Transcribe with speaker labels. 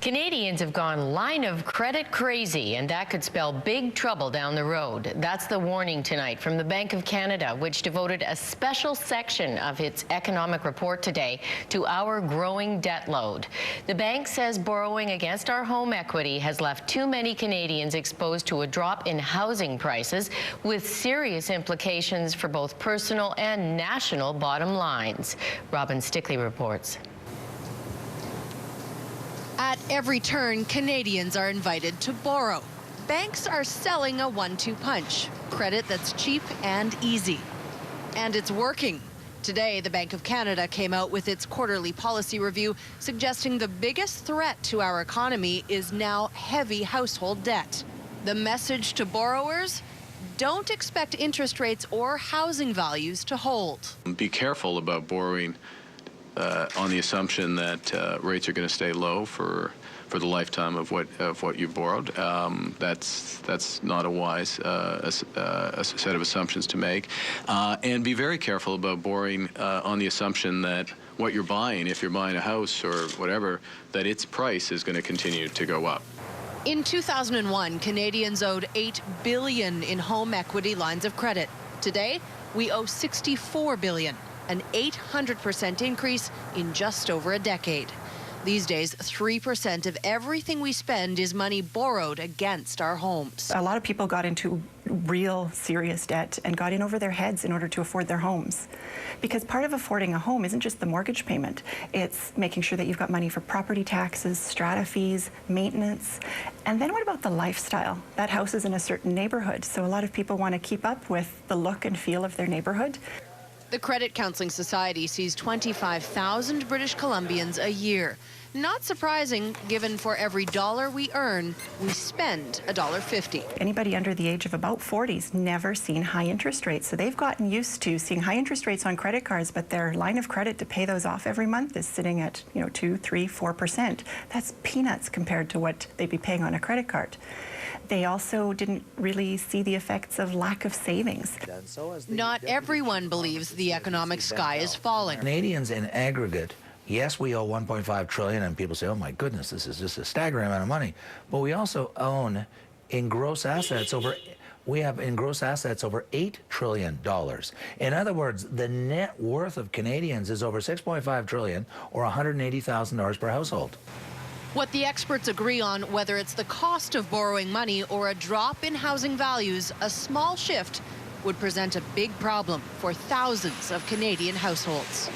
Speaker 1: Canadians have gone line of credit crazy, and that could spell big trouble down the road. That's the warning tonight from the Bank of Canada, which devoted a special section of its economic report today to our growing debt load. The bank says borrowing against our home equity has left too many Canadians exposed to a drop in housing prices, with serious implications for both personal and national bottom lines. Robin Stickley reports.
Speaker 2: At every turn, Canadians are invited to borrow. Banks are selling a one-two punch, credit that's cheap and easy. And it's working. Today, the Bank of Canada came out with its quarterly policy review, suggesting the biggest threat to our economy is now heavy household debt. The message to borrowers? Don't expect interest rates or housing values to hold.
Speaker 3: Be careful about borrowing on the assumption that rates are going to stay low for the lifetime of what you borrowed. That's not a wise a set of assumptions to make. And be very careful about borrowing on the assumption that what you're buying, if you're buying a house or whatever, that its price is going to continue to go up.
Speaker 2: In 2001, Canadians owed $8 billion in home equity lines of credit. Today, we owe $64 billion. An 800% increase in just over a decade. These days, 3% of everything we spend is money borrowed against our homes.
Speaker 4: A lot of people got into real serious debt and got in over their heads in order to afford their homes. Because part of affording a home isn't just the mortgage payment. It's making sure that you've got money for property taxes, strata fees, maintenance. And then what about the lifestyle? That house is in a certain neighborhood, so a lot of people want to keep up with the look and feel of their neighborhood.
Speaker 2: The Credit Counselling Society sees 25,000 British Columbians a year. Not surprising, given for every dollar we earn, we spend $1.50.
Speaker 4: Anybody under the age of about 40's never seen high interest rates, so they've gotten used to seeing high interest rates on credit cards, but their line of credit to pay those off every month is sitting at 2, 3, 4%. That's peanuts compared to what they'd be paying on a credit card. They also didn't really see the effects of lack of savings.
Speaker 2: Not everyone believes the economic sky is falling.
Speaker 5: Canadians in aggregate, yes, we owe $1.5 trillion, and people say, oh my goodness, this is just a staggering amount of money. But we also own in gross assets over $8 trillion. In other words, the net worth of Canadians is over $6.5 trillion, or $180,000 per household.
Speaker 2: What the experts agree on, whether it's the cost of borrowing money or a drop in housing values, a small shift would present a big problem for thousands of Canadian households.